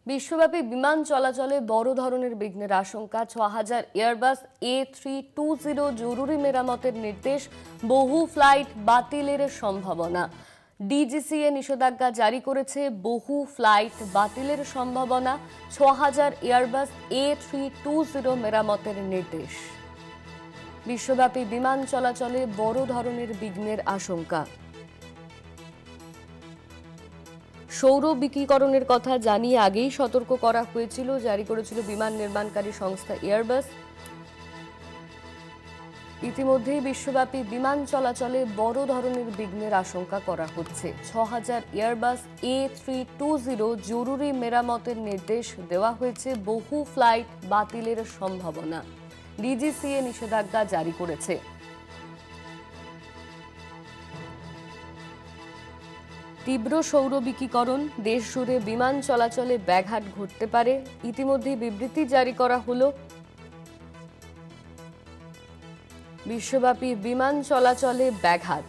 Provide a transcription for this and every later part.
বিশ্বব্যাপী বিমান চলাচলে বড় ধরনের বিঘ্নের আশঙ্কা। ৬,০০০ এয়ারবাস A320 জরুরি মেরামতের নির্দেশ, বহু ফ্লাইট বাতিলের সম্ভাবনা। ডিজিসিএ নিষেধাজ্ঞা জারি করেছে, বহু ফ্লাইট বাতিলের সম্ভাবনা। ৬,০০০ এয়ারবাস A320 মেরামতের নির্দেশ। বিশ্বব্যাপী বিমান চলাচলে বড় ধরনের বিঘ্নের আশঙ্কা। সৌর বিকিরণের কথা জানিয়ে আগেই সতর্ক করা হয়েছিল, জারি করেছিল বিমান নির্মাণকারী সংস্থা এয়ারবাস। ইতিমধ্যেই বিশ্বব্যাপী বিমান চলাচলে বড় ধরনের বিঘ্নের আশঙ্কা করা হচ্ছে। ৬,০০০ এয়ারবাস A320 জরুরি মেরামতের নির্দেশ দেওয়া হয়েছে, বহু ফ্লাইট বাতিলের সম্ভাবনা। ডিজিসিএ নিষেধাজ্ঞা জারি করেছে। তীব্র সৌর বিকিরণ, দেশ জুড়ে বিমান চলাচলে ব্যাঘাত ঘটতে পারে। ইতিমধ্যেই বিবৃতি জারি করা হলো। বিশ্বব্যাপী বিমান চলাচলে ব্যাঘাত।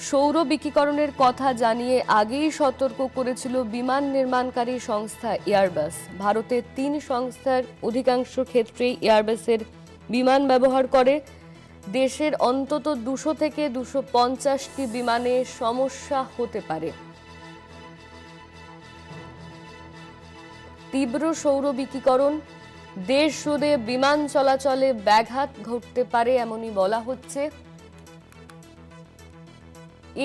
সৌর বিকিরণের কথা জানিয়ে আগেই সতর্ক করেছিল বিমান নির্মাণকারী সংস্থা এয়ারবাস। ভারতের ৩ সংস্থার অধিকাংশ ক্ষেত্রেই এয়ারবাসের বিমান ব্যবহার করে। দেশের অন্তত ২০০ থেকে ২৫০টি বিমানে সমস্যা হতে পারে। তীব্র সৌর বিকিরণ, দেশ জুড়ে বিমান চলাচলে ব্যাঘাত ঘটতে পারে এমনই বলা হচ্ছে।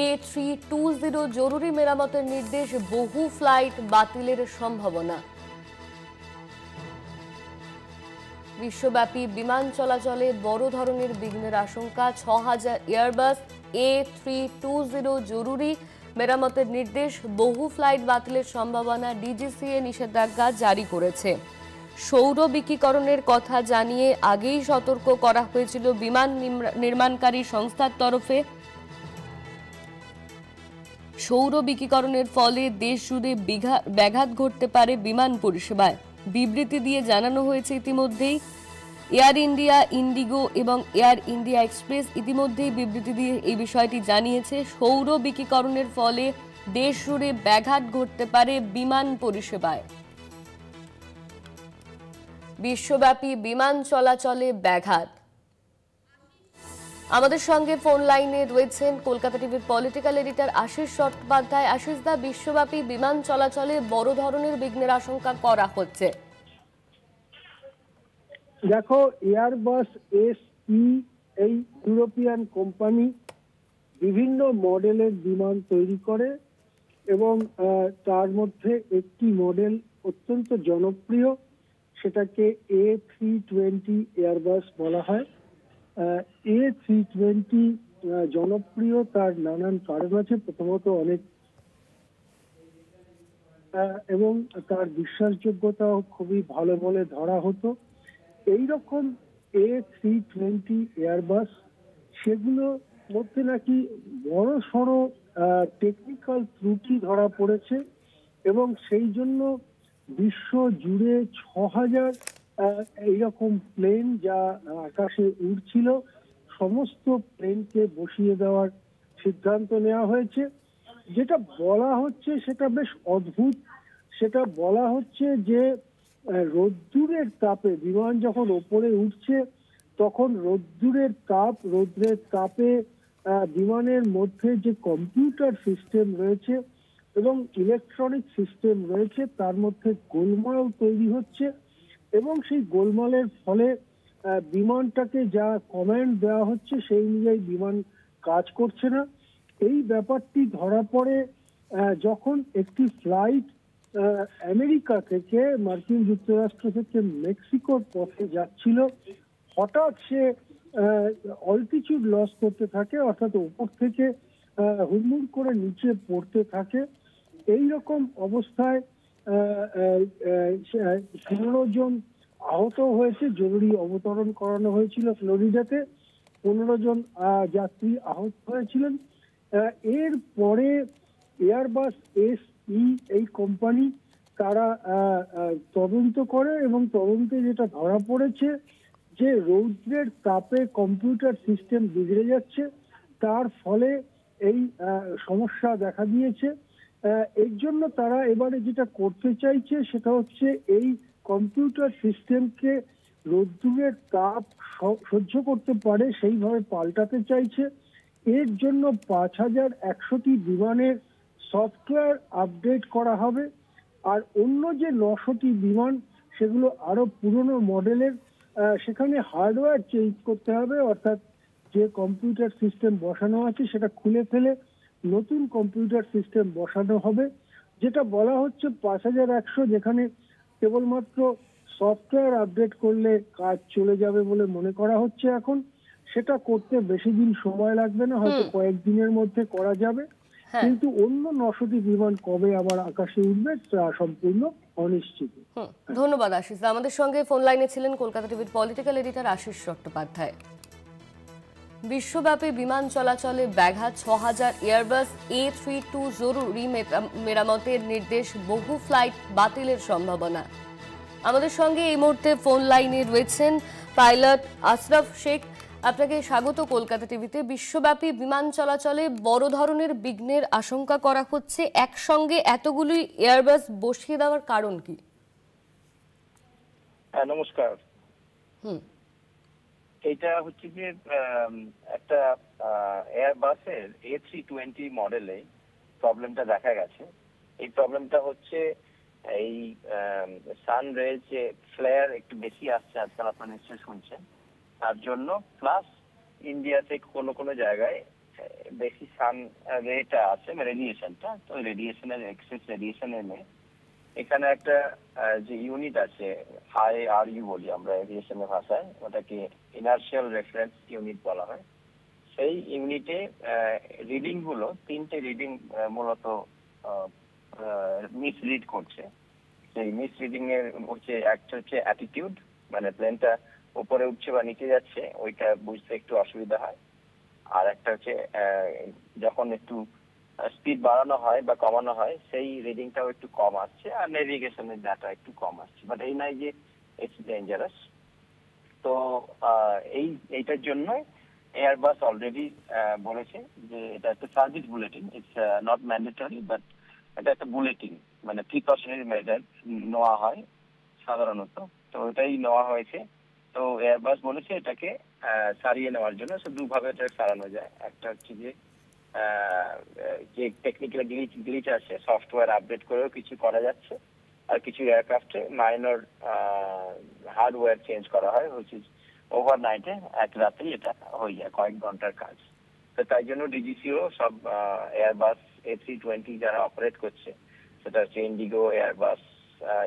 A320 জরুরি মেরামতের নির্দেশ, বহু ফ্লাইট বাতিলের সম্ভাবনা। বিশ্বব্যাপী বিমান চলাচলে বড় ধরনের বিঘ্নের আশঙ্কা। ৬,০০০ এয়ারবাস A320 জরুরি মেরামতের নির্দেশ, বহু ফ্লাইট বাতিলের সম্ভাবনা। ডিজিসিএ নিষেধাজ্ঞা জারি করেছে। সৌর বিকিরণের কথা জানিয়ে আগেই সতর্ক করা হয়েছিল বিমান নির্মাণকারী সংস্থার তরফে। সৌর বিকিরণের ফলে দেশ জুড়ে ব্যাঘাত ঘটতে পারে বিমান পরিষেবায়। বিবৃতি দিয়ে জানানো হয়েছে ইতিমধ্যেই। এয়ার ইন্ডিয়া, ইন্ডিগো এবং এয়ার ইন্ডিয়া এক্সপ্রেস ইতিমধ্যেই বিবৃতি দিয়ে এই বিষয়টি জানিয়েছে। সৌর বিকিরণের ফলে দেশ জুড়ে ব্যাঘাত ঘটতে পারে বিমান পরিষেবায়। বিশ্বব্যাপী বিমান চলাচলে ব্যাঘাত। আমাদের সঙ্গে ফোন লাইনে রয়েছেন কলকাতা টিভির পলিটিক্যাল এডিটর আশিস চট্টোপাধ্যায়। আশিস দা, বিশ্বব্যাপী বিমান চলাচলে বড় ধরনের বিঘ্নের আশঙ্কা করা হচ্ছে। দেখো, এয়ারবাস এসই এই ইউরোপিয়ান কোম্পানি বিভিন্ন মডেলের বিমান তৈরি করে এবং তার মধ্যে একটি মডেল অত্যন্ত জনপ্রিয়, সেটাকে A320 এয়ারবাস বলা হয়। A320 জনপ্রিয়, তার নানান কারণ আছে। প্রথমত অনেক এবং তার বিশ্বাসযোগ্যতাও খুবই ভালো বলে ধরা হতো। এইরকম A320 এয়ারবাস, সেগুলো মধ্যে নাকি বড় সড়ো টেকনিক্যাল ত্রুটি ধরা পড়েছে এবং সেই জন্য বিশ্ব জুড়ে ৬,০০০ এইরকম প্লেন যা আকাশে উড়ছিল, সমস্ত প্লেনকে বসিয়ে দেওয়ার সিদ্ধান্ত নেওয়া হয়েছে। যেটা বলা হচ্ছে সেটা বেশ অদ্ভুত। সেটা বলা হচ্ছে যে রোদ্দুরের তাপে বিমান যখন ওপরে উঠছে তখন রোদ্রের তাপে বিমানের মধ্যে যে কম্পিউটার সিস্টেম রয়েছে এবং ইলেকট্রনিক সিস্টেম রয়েছে তার মধ্যে গোলমাল তৈরি হচ্ছে এবং সেই গোলমালের ফলে বিমানটাকে যা কমান্ড দেওয়া হচ্ছে সেই অনুযায়ী বিমান কাজ করছে না। এই ব্যাপারটি ধরা পড়ে যখন একটি ফ্লাইট আমেরিকা থেকে, মার্কিন যুক্তরাষ্ট্র থেকে মেক্সিকোর পথে যাচ্ছিল। হঠাৎ সে অল্টিটিউড লস করতে থাকে, অর্থাৎ উপর থেকে হুড়মুড় করে নিচে পড়তে থাকে। এই রকম অবস্থায় ১৫ জন আহত হয়েছে। জরুরি অবতরণ করানো হয়েছিল ফ্লোরিডাতে। ১৫ জন যাত্রী আহত হয়েছিলেন। এর পরে এয়ারবাস এসই এই কোম্পানি তারা তদন্ত করে এবং তদন্তে যেটা ধরা পড়েছে যে রৌদ্রের তাপে কম্পিউটার সিস্টেম বিগড়ে যাচ্ছে, তার ফলে এই সমস্যা দেখা দিয়েছে এর জন্য তারা এবারে যেটা করতে চাইছে সেটা হচ্ছে এই কম্পিউটার সিস্টেমকে রোদ্দুরের তাপ সহ্য করতে পারে সেইভাবে পাল্টাতে চাইছে। এর জন্য 5100টি বিমানের সফটওয়্যার আপডেট করা হবে। আর অন্য যে 900টি বিমান সেগুলো আরো পুরনো মডেলের, সেখানে হার্ডওয়্যার চেঞ্জ করতে হবে, অর্থাৎ যে কম্পিউটার সিস্টেম বসানো আছে সেটা খুলে ফেলে নতুন কম্পিউটার সিস্টেম বসানো হবে। যেটা বলা হচ্ছে 5100, যেখানে কেবলমাত্র সফটওয়্যার আপডেট করলে কাজ চলে যাবে বলে মনে করা হচ্ছে এখন। সেটা করতে বেশি দিন সময় লাগবে না, হয়তো কয়েকদিনের মধ্যে করা যাবে। হ্যাঁ, কিন্তু অন্য 900টি বিমান কবে আবার আকাশে উঠবে তা সম্পূর্ণ অনিশ্চিত। ধন্যবাদ আশিস। আমাদের সঙ্গে ফোন লাইনে ছিলেন কলকাতা টিভির পলিটিক্যাল এডিটর আশিস চট্টোপাধ্যায়। বিশ্বব্যাপী বিমান চলাচলে ব্যাঘাত, 6000 এয়ারবাস A320 জরুরি মেরামতের নির্দেশ, বহু ফ্লাইট বাতিলের সম্ভাবনা। আমাদের সঙ্গে এই মুহূর্তে ফোন লাইনে রয়েছেন পাইলট আশরাফ শেখ। আপনাকে স্বাগত কলকাতা টিভিতে। বিশ্বব্যাপী বিমান চলাচলে বড় ধরনের বিঘ্নের আশঙ্কা করা হচ্ছে, একসঙ্গে এতগুলি এয়ারবাস বসিয়ে দেওয়ার কারণ কি? নমস্কার। এটা হচ্ছে যে একটা এয়ারবাসের A320 মডেলে প্রবলেমটা দেখা গেছে। এই প্রবলেমটা হচ্ছে এই সান রেজ যে ফ্লেয়ার একটু বেশি আসছে আজকাল, আপনারা নিশ্চয়ই শুনছেন, তার জন্য, প্লাস ইন্ডিয়াতে কোনো কোনো জায়গায় বেশি সান রেটা আছে, রেডিয়েশনটা, তো রেডিয়েশনের এক্সেস রেডিয়েশন এনে এখানে একটা যে ইউনিট আছে, IRU বলি আমরা এভিয়েশনের ভাষায়, ওটাকে ইনার্শিয়াল রেফারেন্স ইউনিট বলা হয়। সেই ইউনিটে রিডিং গুলো, 3টে রিডিং মূলত মিস রিড করছে। সেই মিস রিডিং এর হচ্ছে একটা হচ্ছে অ্যাটিটিউড, মানে প্লেনটা উপরে উঠছে বা নিচে যাচ্ছে, ওইটা বুঝতে একটু অসুবিধা হয়। আর একটা হচ্ছে যখন একটু স্পিড বাড়ানো হয় বা কমানো হয়, সেই রিডিংটাও একটু কম আসছে, আর নেভিগেশনের ডাটা একটু কম আসছে, বাট এই নাই যে ইটস ডেঞ্জারাস। তো এইটার জন্য এয়ারবাস অলরেডি বলেছে যে এটা একটা service bulletin, it's not mandatory, but এটা একটা বুলেটিন, মানে প্রিকশনারি মেজার নেওয়া হয় সাধারণত, তো এটাই নেওয়া হয়েছে। তো এয়ারবাস বলেছে এটাকে সারিয়ে নেওয়ার জন্য। দুভাবে এটা সারানো যায়। একটা হচ্ছে যে টেকনিক্যাল গ্লিচ আছে, সফটওয়্যার আপডেট করেও কিছু করা যাচ্ছে, আর কিছু এয়ারক্রাফটে মাইনর হার্ডওয়্যার চেঞ্জ করা হয়, হচ্ছে ওভারনাইটে, এক রাতেই এটা হয়ে যায়, কয়েক ঘন্টার কাজ। তো তাই জন্য ডিজিসিও সব এয়ারবাস A320 যারা অপারেট করছে, সেটা হচ্ছে IndiGo, Airbus,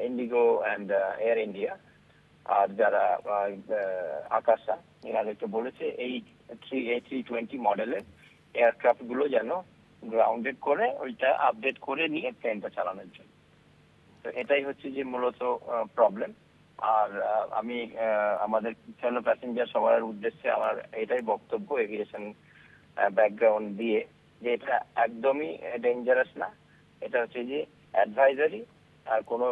IndiGo and Air India, আর যারা আকাশা, এনাদেরকে বলেছে এই A320 মডেলের এয়ারক্রাফট গুলো যেন গ্রাউন্ডেড করে ওইটা আপডেট করে নিয়ে প্লেনটা চালানোর জন্য। তো এটাই হচ্ছে যে মূলত প্রবলেম। আর আমি আমাদের ফেলো প্যাসেঞ্জার সবার উদ্দেশ্যে আমার এটাই বক্তব্য, এভিয়েশন ব্যাকগ্রাউন্ড দিয়ে, যে এটা একদমই ডেঞ্জারাস না। এটা হচ্ছে যে অ্যাডভাইজারি, আর কোনো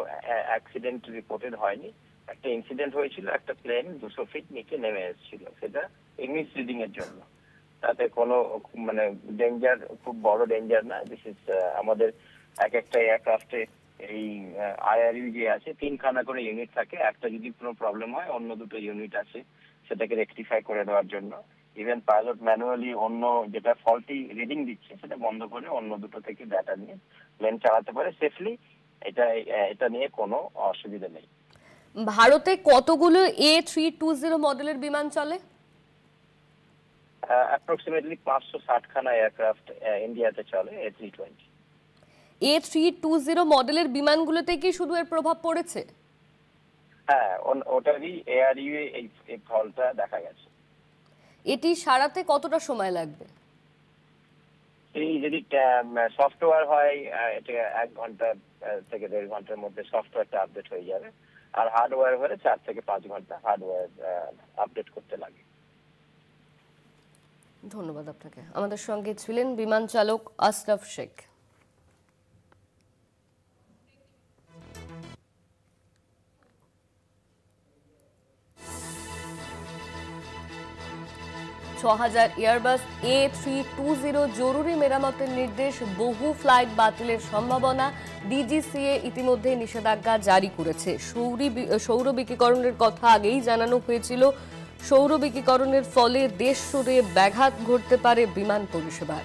অ্যাক্সিডেন্ট রিপোর্টেড হয়নি। একটা ইনসিডেন্ট হয়েছিল, একটা প্লেন 200 ফিট নিচে নেমে এসেছিল, সেটা ইংলিশ রিডিং এর জন্য। তাতে কোনো মানে ডেঞ্জার, খুব বড় ডেঞ্জার না। দিস ইজ আমাদের এক একটা এয়ারক্রাফটে এই IRU যে আছে, 3খানা করে ইউনিট থাকে। একটা যদি কোনো প্রবলেম হয়, অন্য দুটো ইউনিট আছে সেটাকে রেকটিফাই করে দেওয়ার জন্য। ইভেন পাইলট ম্যানুয়ালি অন্য যেটা ফল্টি রিডিং দিচ্ছে সেটা বন্ধ করে অন্য দুটো থেকে ডাটা নিয়ে প্লেন চালাতে পারে সেফলি। এটা নিয়ে কোনো অসুবিধা নেই। ভারতে কতগুলো A320 মডেলের বিমান চলে? অ্যাপ্রক্সিমেটলি 560খানা এয়ারক্রাফট ইন্ডিয়াতে চলে A320। A320 মডেলের বিমানগুলোতে কি শুধু এর প্রভাব পড়েছে? হ্যাঁ, ওটারই ARU এই ফলটা দেখা গেছে। এটি সারাতে কতটা সময় লাগবে? এই যদি সফটওয়্যার হয়, এটা 1 ঘন্টা থেকে 1.5 ঘন্টার মধ্যে সফটওয়্যারটা আপডেট হয়ে যাবে। আর হার্ডওয়্যার হলে 4 থেকে 5 ঘন্টা হার্ডওয়্যার আপডেট করতে লাগে। ধন্যবাদ আপনাকে। আমাদের সঙ্গে ছিলেন বিমান চালক আশরাফ শেখ। 6000 এয়ারবাস A320 জরুরি মেরামতের নির্দেশ, বহু ফ্লাইট বাতিলের সম্ভাবনা। ডিজিসিএ ইতিমধ্যে নিষেধাজ্ঞা জারি করেছে। সৌর বিকিরণের কথা আগেই জানানো হয়েছিল। সৌর বিকিরণের ফলে দেশ জুড়ে ব্যাঘাত ঘটতে পারে বিমান পরিষেবার।